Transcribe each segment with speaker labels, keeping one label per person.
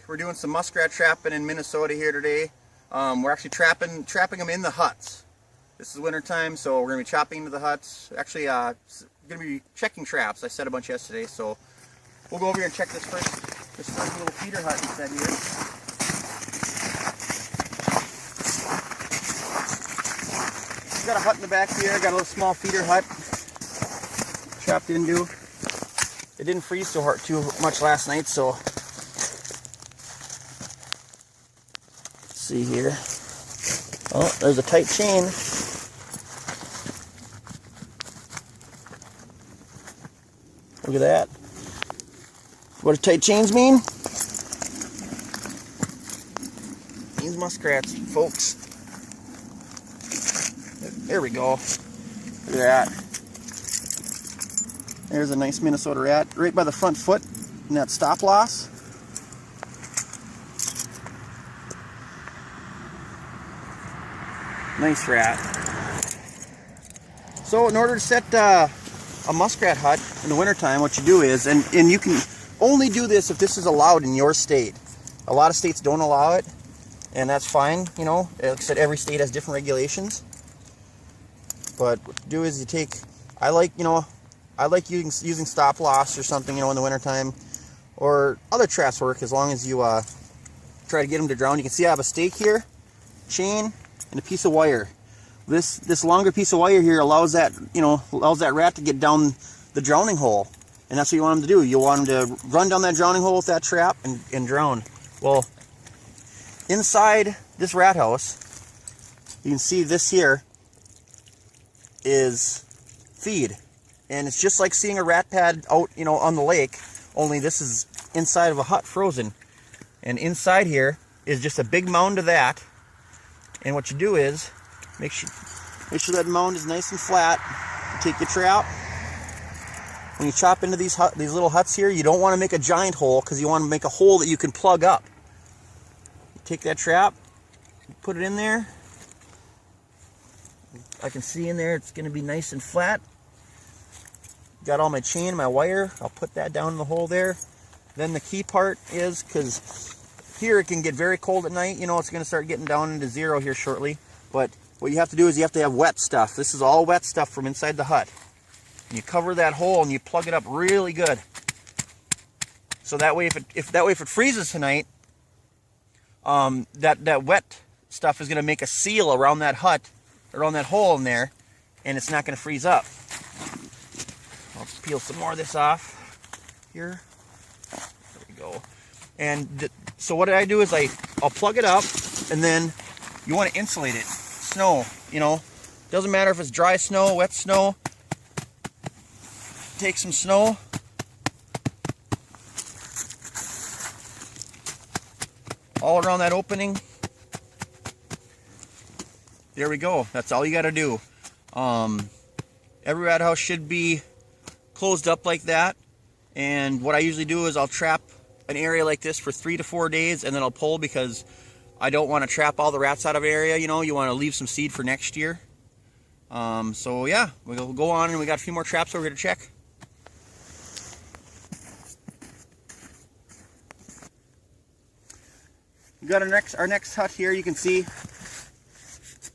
Speaker 1: we're doing some muskrat trapping in Minnesota here today. We're actually trapping them in the huts. This is winter time, so we're going to be chopping into the huts. Actually, going to be checking traps. I set a bunch yesterday, so we'll go over here and check this first little feeder hut he said here. We've got a hut in the back here. Got a little small feeder hut trapped into. It didn't freeze too much last night, so let's see here. Oh, there's a tight chain. Look at that. What do tight chains mean? These muskrats, folks. There we go. Look at that. There's a nice Minnesota rat right by the front foot in that stop loss. Nice rat. So in order to set a muskrat hut in the wintertime, what you do is, and you can only do this if this is allowed in your state. A lot of states don't allow it, and that's fine, you know. Like I said, every state has different regulations. But what you do is you take, I like using stop loss or something, you know, in the wintertime, or other traps work as long as you try to get them to drown. You can see I have a stake here, chain, and a piece of wire. This longer piece of wire here allows that rat to get down the drowning hole, and that's what you want him to do. You want him to run down that drowning hole with that trap and drown. Well, inside this rat house, you can see this here is feed. And it's just like seeing a rat pad out, you know, on the lake, only this is inside of a hut, frozen. And inside here is just a big mound of that. And what you do is make sure that mound is nice and flat. You take your trap. When you chop into these little huts here, you don't want to make a giant hole because you want to make a hole that you can plug up. You take that trap, put it in there. I can see in there it's going to be nice and flat. Got all my chain, my wire. I'll put that down in the hole there. Then the key part is, because here it can get very cold at night. You know, it's going to start getting down into 0 here shortly. But what you have to do is you have to have wet stuff. This is all wet stuff from inside the hut. And you cover that hole and you plug it up really good. So that way, if it freezes tonight, that wet stuff is going to make a seal around that hut, around that hole in there, and it's not going to freeze up. I'll peel some more of this off here. There we go. And so what I do is I'll plug it up, and then you want to insulate it. Snow, you know, doesn't matter if it's dry snow, wet snow. Take some snow. All around that opening. There we go. That's all you got to do. Every rat house should be closed up like that. And what I usually do is I'll trap an area like this for 3 to 4 days, and then I'll pull because I don't want to trap all the rats out of an area. You know, you want to leave some seed for next year. So yeah, we'll go on, and we got a few more traps over here to check. We got our next hut here. You can see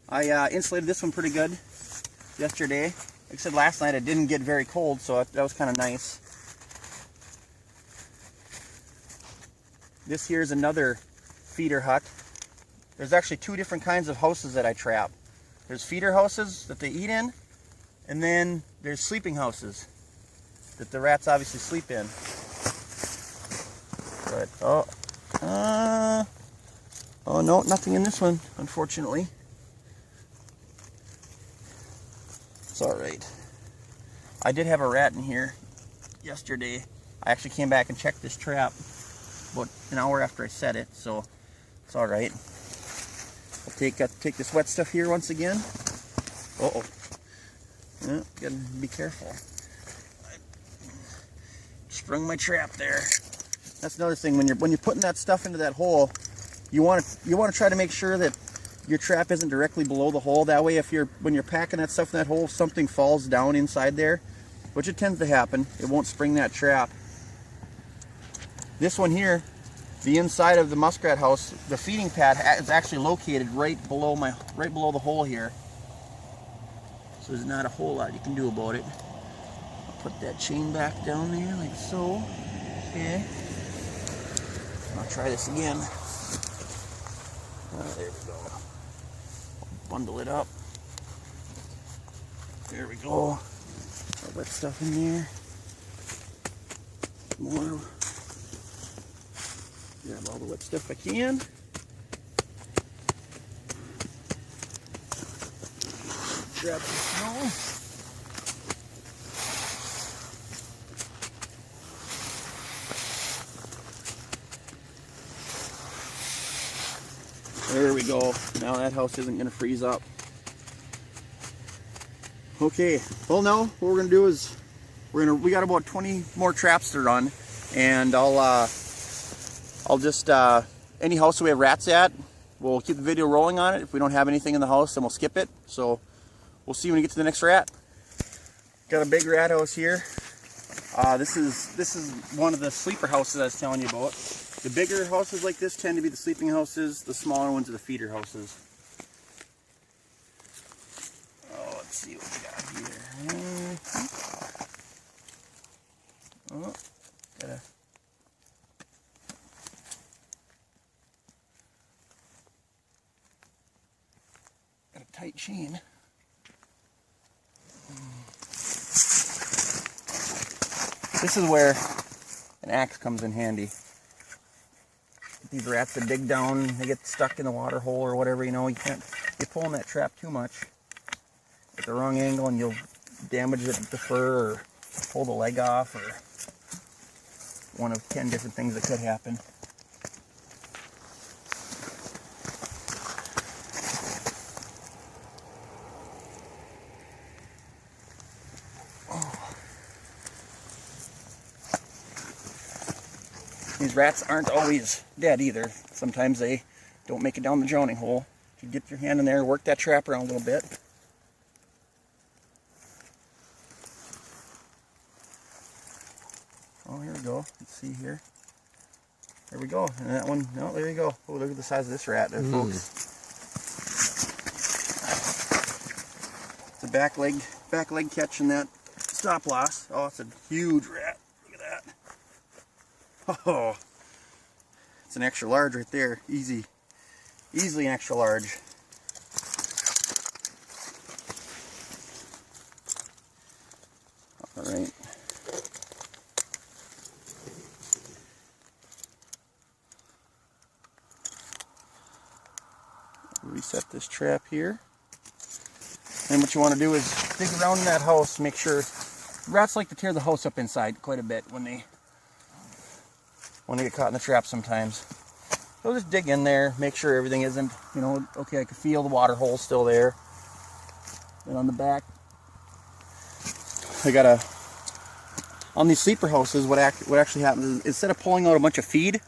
Speaker 1: I insulated this one pretty good yesterday. Like I said, last night it didn't get very cold, so that was kind of nice. This here is another feeder hut. There's actually 2 different kinds of houses that I trap. There's feeder houses that they eat in, and then there's sleeping houses that the rats obviously sleep in. But oh no, nothing in this one, unfortunately. It's all right. I did have a rat in here yesterday. I actually came back and checked this trap about an hour after I set it, so it's all right. I'll take this wet stuff here once again. Uh-oh. Yeah, gotta be careful. I sprung my trap there. That's another thing, when you're putting that stuff into that hole, you want to try to make sure that your trap isn't directly below the hole. That way, when you're packing that stuff in that hole, something falls down inside there, which it tends to happen, it won't spring that trap. This one here The inside of the muskrat house, the feeding pad is actually located right below the hole here. So there's not a whole lot you can do about it. I'll put that chain back down there like so. Okay. I'll try this again. There we go. Bundle it up. There we go. All wet stuff in there. More. Grab all the wet stuff I can. Grab some snow. There we go. Now that house isn't going to freeze up. Okay. Well, now what we're going to do is we got about 20 more traps to run, and I'll just any house that we have rats at, we'll keep the video rolling on it. If we don't have anything in the house, then we'll skip it. So we'll see when we get to the next rat. Got a big rat house here. This is one of the sleeper houses I was telling you about. The bigger houses like this tend to be the sleeping houses. The smaller ones are the feeder houses. Oh, let's see what we got here. Oh, got a tight chain. This is where an axe comes in handy. These rats that dig down, they get stuck in the water hole or whatever, you pull in that trap too much at the wrong angle and you'll damage the fur or pull the leg off, or one of 10 different things that could happen. These rats aren't always dead either. Sometimes they don't make it down the drowning hole. If you get your hand in there, work that trap around a little bit. Oh, here we go. Let's see here. There we go. And that one, no, there you go. Oh, look at the size of this rat there, folks. It's a back leg catching that stop loss. Oh, it's a huge rat. Look at that. Oh, it's an extra large right there. Easily an extra large. All right. Reset this trap here. And what you want to do is dig around in that house, make sure. Rats like to tear the house up inside quite a bit when they get caught in the trap sometimes. So just dig in there, make sure everything isn't, okay, I can feel the water hole still there. And on the back, on these sleeper houses, what actually happens is, instead of pulling out a bunch of feed,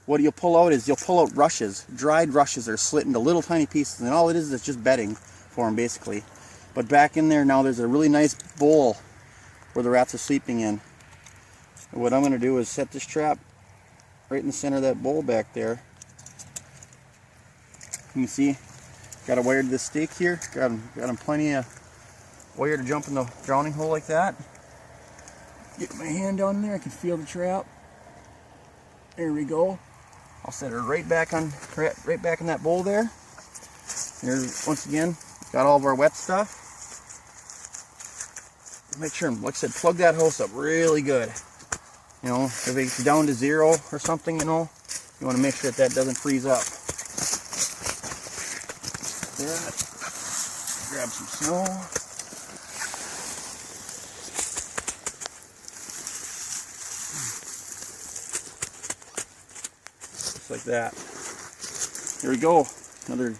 Speaker 1: what you'll pull out rushes, dried rushes that are slit into little tiny pieces, and all it is just bedding for them basically. But back in there now there's a really nice bowl where the rats are sleeping in. And what I'm going to do is set this trap right in the center of that bowl back there. You can see, got a wire to this stake here. Got him plenty of wire to jump in the drowning hole like that. Get my hand down there, I can feel the trap. There we go. I'll set her right back in that bowl there. Here's, once again, got all of our wet stuff. Make sure, like I said, plug that hose up really good. If it's down to 0 or something, you want to make sure that doesn't freeze up. Grab some snow. Just like that. Here we go. Another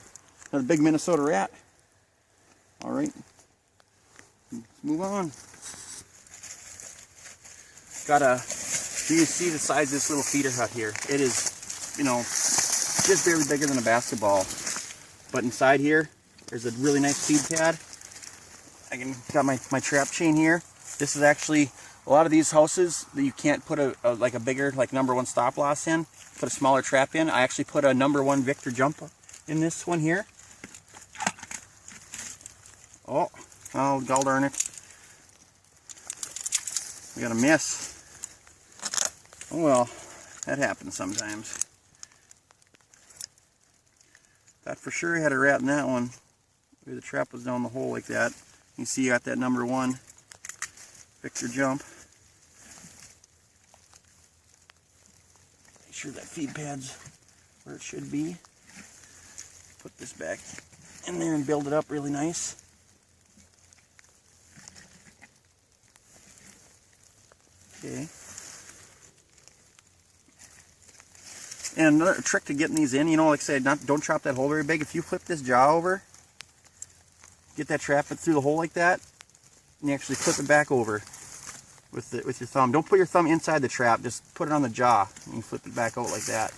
Speaker 1: big Minnesota rat. All right. Let's move on. Do you see the size of this little feeder hut here? It is, just barely bigger than a basketball. But inside here, there's a really nice feed pad. I got my trap chain here. This is actually A lot of these houses that you can't put like a bigger, like #1 stop loss in, put a smaller trap in. I actually put a #1 Victor jump in this one here. Oh, gall darn it. We got a miss. Oh well, that happens sometimes. That for sure had a rat in that one. Maybe the trap was down the hole like that. You see you got that #1 Victor jump. Make sure that feed pad's where it should be. Put this back in there and build it up really nice. Okay. And another trick to getting these in, you know, like I said, don't chop that hole very big. If you flip this jaw over, get that trap through the hole like that, and you actually flip it back over with your thumb. Don't put your thumb inside the trap, just put it on the jaw, and you flip it back out like that.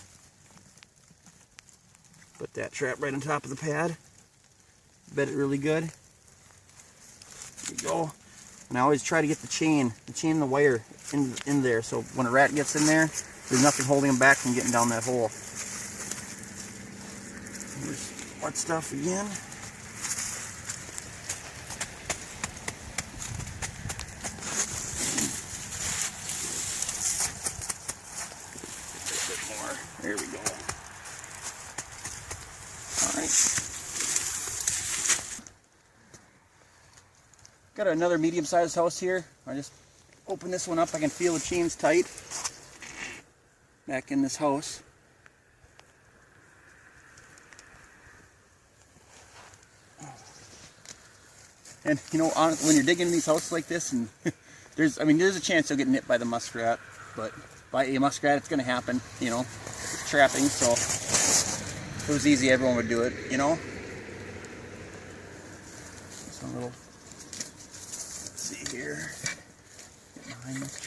Speaker 1: Put that trap right on top of the pad. Bed it really good. There you go. And I always try to get the chain and the wire in there, so when a rat gets in there, there's nothing holding them back from getting down that hole. Here's more stuff again. A bit more. There we go. All right. Got another medium-sized house here. I just open this one up. I can feel the chains tight back in this house. And you know, when you're digging in these houses like this, and there's a chance you'll get nipped by the muskrat, but by a muskrat it's going to happen. You know, it's trapping, so if it was easy, everyone would do it. You know. Just a little. Let's see here. Get behind this.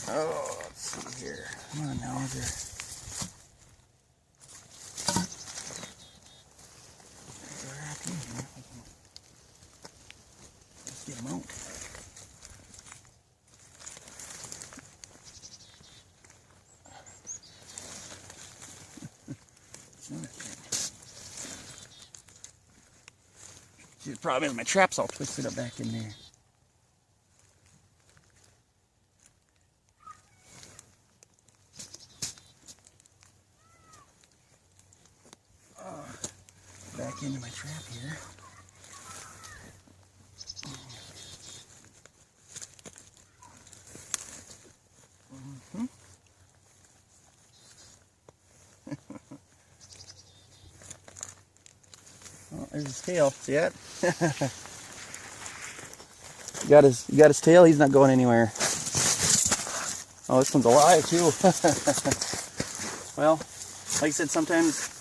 Speaker 1: Oh, let's see here. Come on now, there. Let's get them out. See, the problem is my trap's all twisted up back in there. Back into my trap here. Oh, there's his tail. See that? You got his tail. He's not going anywhere. Oh, this one's alive too. Well, like I said, sometimes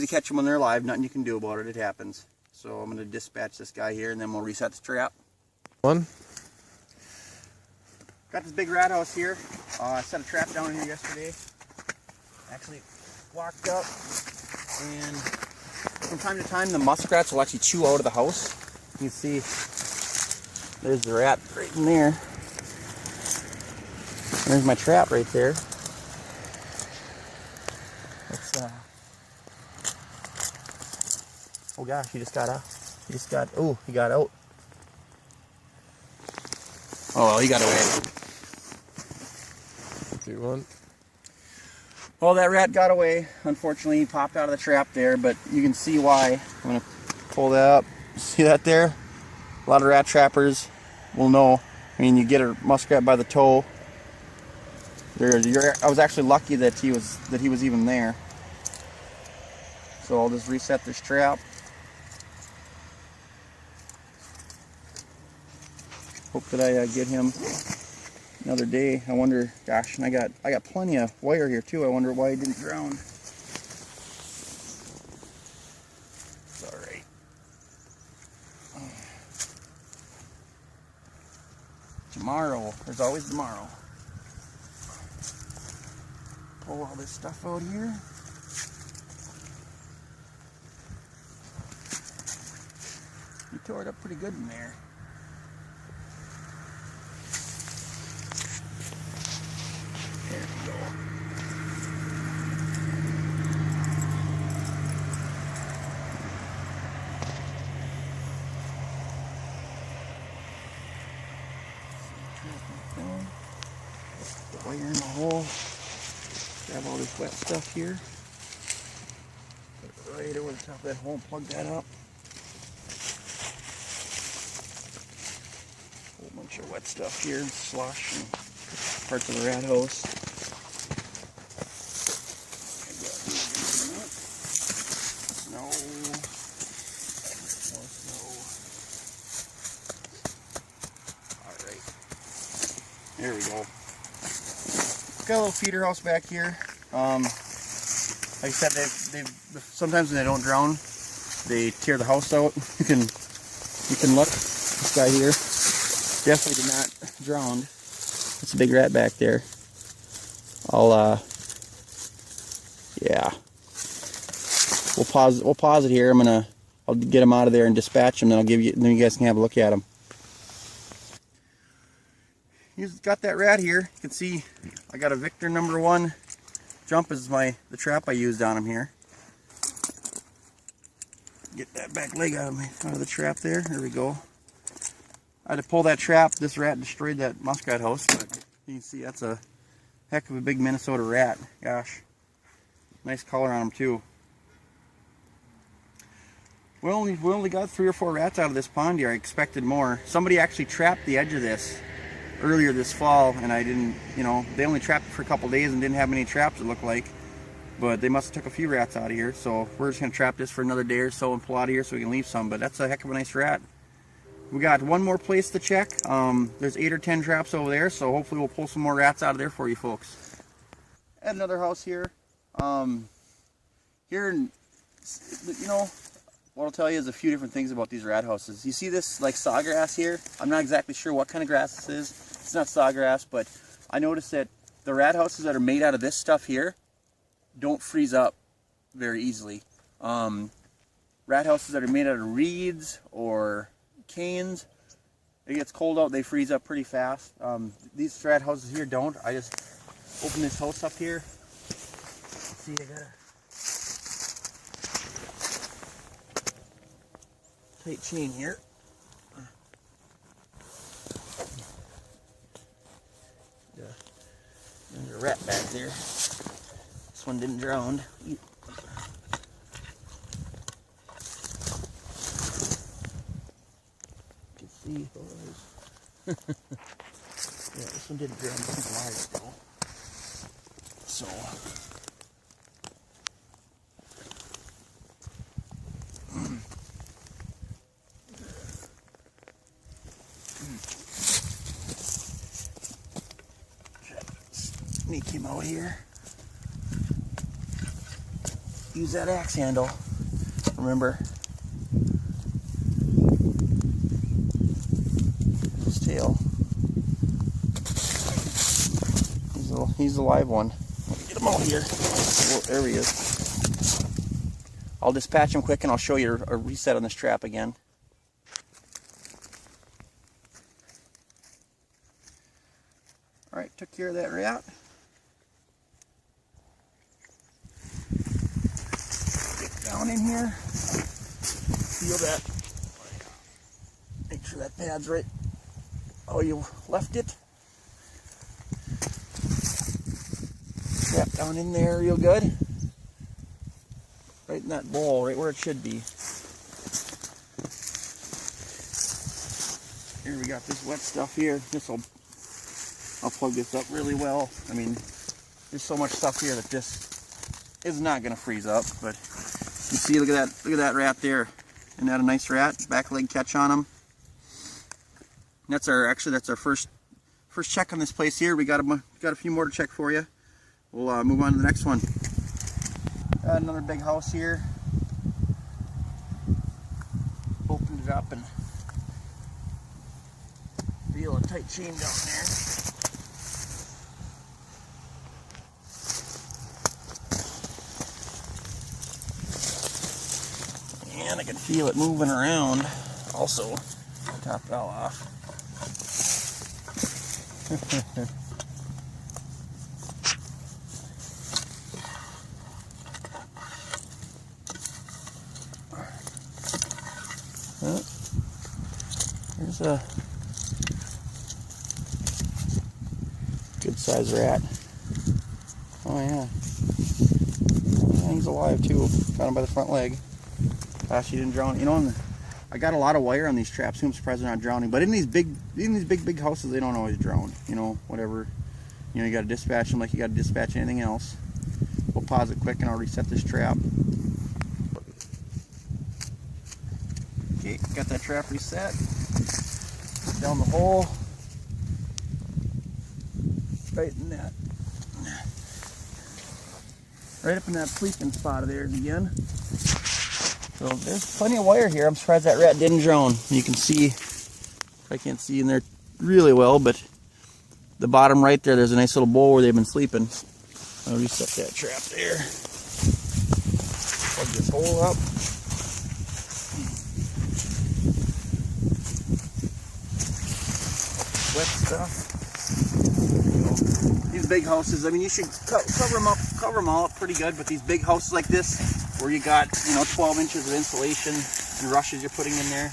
Speaker 1: you catch them when they're alive, nothing you can do about it, it happens. So I'm going to dispatch this guy here and then we'll reset the trap. Got this big rat house here. I set a trap down here yesterday. Actually walked up, and from time to time the muskrats will actually chew out of the house. You can see there's the rat right in there. There's my trap right there. Oh gosh, he got out. He got out. Oh well, he got away. Well, that rat got away. Unfortunately, he popped out of the trap there, but you can see why. I'm gonna pull that up. See that there? A lot of rat trappers will know. I mean, you get a muskrat by the toe. I was actually lucky that he was even there. So I'll just reset this trap. Hope that I get him another day. I wonder, gosh, and I got plenty of wire here too. I wonder why he didn't drown. It's all right. Tomorrow. There's always tomorrow. Pull all this stuff out here. You tore it up pretty good in there. There we go. Put the wire in the hole. Grab all this wet stuff here. Put it right over the top of that hole and plug that up. Whole bunch of wet stuff here, slush and parts of the rat hose. Snow. More snow. Alright. There we go. Got a little feeder house back here. Like I said, they sometimes when they don't drown, they tear the house out. You can look. This guy here definitely did not drown. It's a big rat back there. Yeah. We'll pause it here. I'll get him out of there and dispatch him. Then then you guys can have a look at him. He's got that rat here. You can see I got a Victor #1 jump is the trap I used on him here. Get that back leg out of the trap there. There we go. I had to pull that trap. This rat destroyed that muskrat house, but you can see that's a heck of a big Minnesota rat. Gosh, nice color on him too. We only got 3 or 4 rats out of this pond here. I expected more. Somebody actually trapped the edge of this earlier this fall, and I didn't, they only trapped it for a couple days and didn't have many traps, it looked like. But they must have took a few rats out of here, so we're just going to trap this for another day or so and pull out of here so we can leave some. But that's a heck of a nice rat. We got one more place to check. There's 8 or 10 traps over there, so hopefully we'll pull some more rats out of there for you folks. At another house here. What I'll tell you is a few different things about these rat houses. You see this like sawgrass here? I'm not exactly sure what kind of grass this is. It's not sawgrass, but I noticed that the rat houses that are made out of this stuff here don't freeze up very easily. Rat houses that are made out of reeds or canes, it gets cold out, they freeze up pretty fast. These rat houses here don't. I just open this house up here. See, I got a tight chain here. There's a rat back there. This one didn't drown. You can see those. Yeah, this one didn't drown. This one's alive still. So. Sneak him out here. Use that axe handle. Remember, his tail. He's the live one. Let me get him out here. Oh, there he is. I'll dispatch him quick and I'll show you a reset on this trap again. Alright, took care of that rat. Get down in here. Feel that. Make sure that pad's right. Oh, you left it. Trap down in there real good. Right in that bowl, right where it should be. Here we got this wet stuff here. I'll plug this up really well. I mean, there's so much stuff here that this is not going to freeze up. But you see, look at that rat there. Isn't that a nice rat? Back leg catch on him. That's our first check on this place here. We got a few more to check for you. We'll move on to the next one. Got another big house here. Opened it up and feel a tight chain down there. And I can feel it moving around. Also, top it all off. Here's a good size rat. Oh yeah. He's alive too. Got him by the front leg. Gosh, he didn't drown. You know, I got a lot of wire on these traps. I'm surprised they're not drowning. But in these big houses, they don't always drown. You know, whatever. You know, you got to dispatch them like you got to dispatch anything else. We'll pause it quick and I'll reset this trap. Okay, got that trap reset. Down the hole. Right in that. Right up in that sleeping spot of theirs again. So there's plenty of wire here. I'm surprised that rat didn't drown. You can see, I can't see in there really well, but the bottom right there's a nice little bowl where they've been sleeping. I'll reset that trap there. Plug this hole up. Wet stuff. These big houses, I mean, you should cover them all up pretty good, but these big houses like this, where you got, you know, 12 inches of insulation and rushes you're putting in there,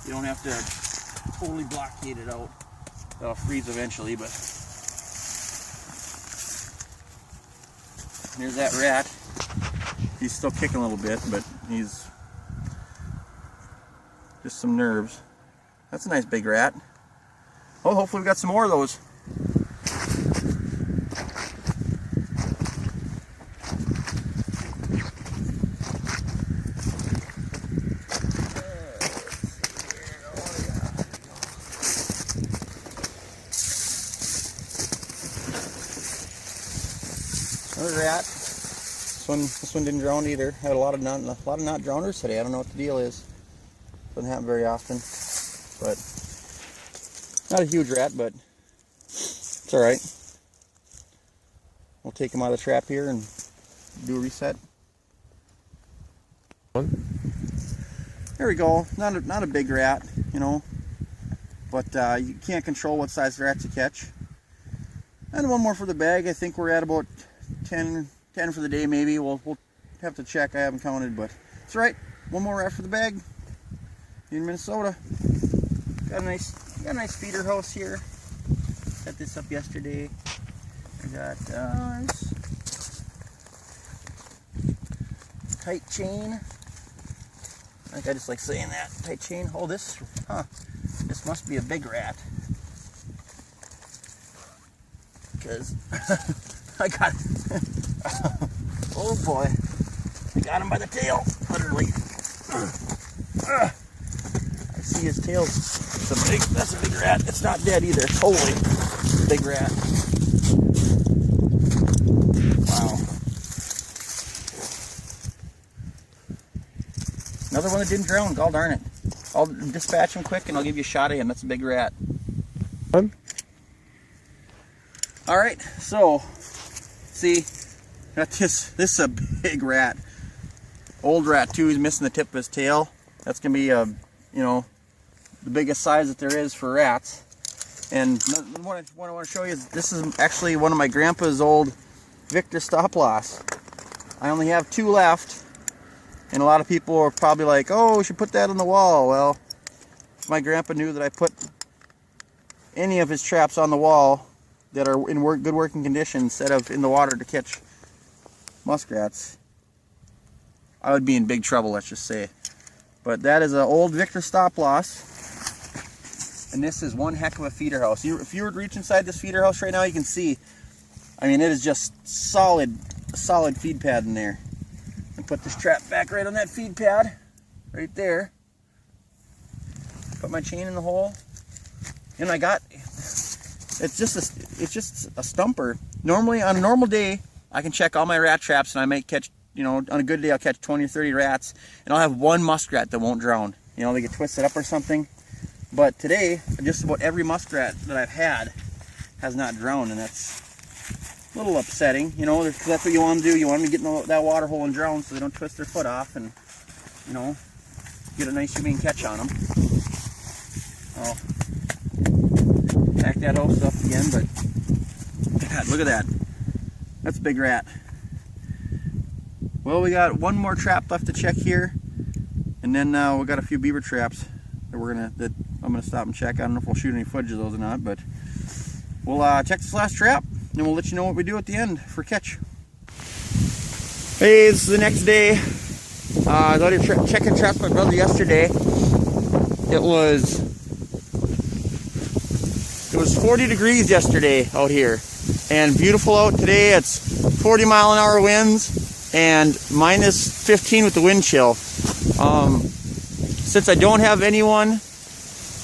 Speaker 1: you don't have to totally blockade it out. That'll freeze eventually, but here's that rat. He's still kicking a little bit, but he's just some nerves. That's a nice big rat. Oh, hopefully we've got some more of those. Another rat. This one didn't drown either. Had a lot of not drowners today. I don't know what the deal is. Doesn't happen very often, but not a huge rat, but it's all right. We'll take him out of the trap here and do a reset. There we go. Not a big rat, you know, but you can't control what size rats you catch. And one more for the bag. I think we're at about 10 for the day, maybe. We'll have to check. I haven't counted, but it's all right. One more rat for the bag in Minnesota. Got a nice feeder house here. Set this up yesterday. I got tight chain. I think I just like saying that. Tight chain. Oh, this must be a big rat. Because I got oh boy, I got him by the tail, literally. I see his tail. That's a big rat. It's not dead either. Totally big rat. Wow. Another one that didn't drown. God darn it. I'll dispatch him quick and I'll give you a shot of him. That's a big rat. All right, so see, got this. This is a big rat. Old rat too. He's missing the tip of his tail. That's gonna be you know, the biggest size that there is for rats. And what I want to show you is this is actually one of my grandpa's old Victor stop loss. I only have 2 left, and a lot of people are probably like, "Oh, we should put that on the wall." Well, if my grandpa knew that I put any of his traps on the wall that are in good working condition instead of in the water to catch muskrats, I would be in big trouble, let's just say. But that is an old Victor stop loss, and this is one heck of a feeder house. If you were to reach inside this feeder house right now, you can see, I mean, it is just a solid feed pad in there. And put this trap back right on that feed pad, right there. Put my chain in the hole, and I got. It's just a stumper. Normally, on a normal day, I can check all my rat traps, and I might catch, you know, on a good day, I'll catch 20 or 30 rats, and I'll have one muskrat that won't drown. You know, they get twisted up or something. But today, just about every muskrat that I've had has not drowned, and that's a little upsetting, you know, because that's what you want to do. You want them to get in that water hole and drown so they don't twist their foot off and, you know, get a nice humane catch on them. I'll back that house up again, but God, look at that. That's a big rat. Well, we got one more trap left to check here, and then we got a few beaver traps that I'm gonna stop and check. I don't know if we'll shoot any footage of those or not, but we'll check this last trap, and we'll let you know what we do at the end for catch. Hey, this is the next day. I was out here checking traps with my brother yesterday. It was 40 degrees yesterday out here, and beautiful out today. It's 40-mile-an-hour winds and minus 15 with the wind chill. Since I don't have anyone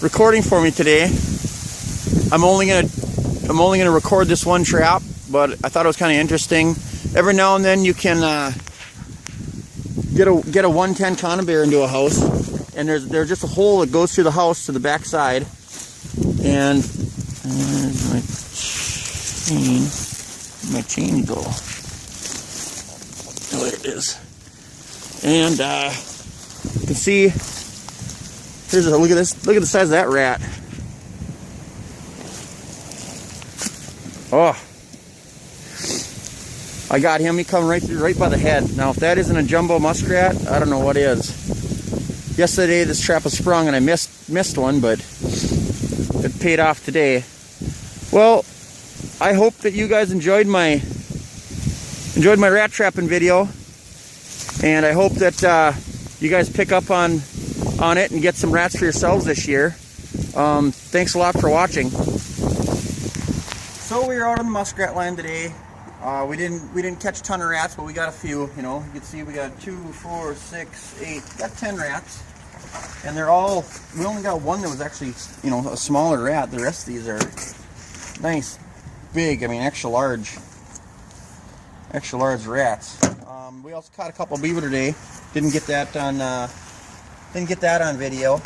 Speaker 1: recording for me today, I'm only gonna record this one trap, but I thought it was kind of interesting. Every now and then you can get a 110 conibear into a house, and there's just a hole that goes through the house to the back side, and there's my chain go. Oh, there it is. And you can see, look at this. Look at the size of that rat. Oh, I got him. He come right by the head. Now, if that isn't a jumbo muskrat, I don't know what is. Yesterday, this trap was sprung, and I missed one, but it paid off today. Well, I hope that you guys enjoyed my rat trapping video, and I hope that you guys pick up on it and get some rats for yourselves this year. Thanks a lot for watching. So we were out on the muskrat land today. We didn't catch a ton of rats, but we got a few. You know, you can see we got 2, 4, 6, 8, got 10 rats, and they're all. We only got one that was actually, you know, a smaller rat. The rest of these are nice, big. I mean, extra large rats. We also caught a couple of beaver today. Didn't get that on video.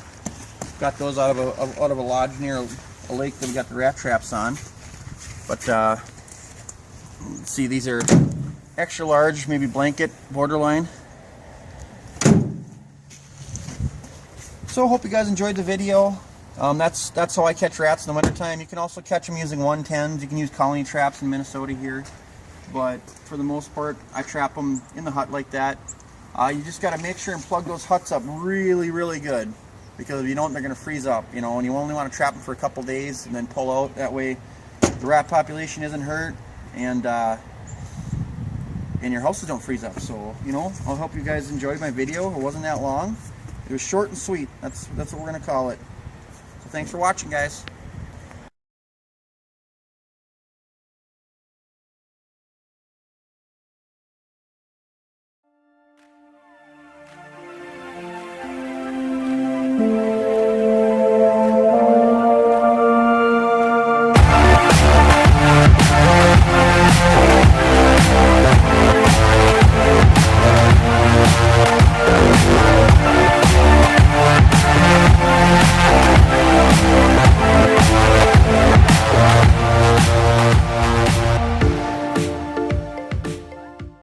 Speaker 1: Got those out of a lodge near a lake that we got the rat traps on. But see, these are extra large, maybe blanket, borderline. So hope you guys enjoyed the video. That's how I catch rats in the wintertime. You can also catch them using 110s. You can use colony traps in Minnesota here. But for the most part, I trap them in the hut like that. You just got to make sure and plug those huts up really, really good, because if you don't, they're going to freeze up, you know, and you only want to trap them for a couple days and then pull out. That way the rat population isn't hurt, and your houses don't freeze up. So, you know, I hope you guys enjoyed my video. It wasn't that long. It was short and sweet. That's what we're going to call it. So thanks for watching, guys.
Speaker 2: Thank you.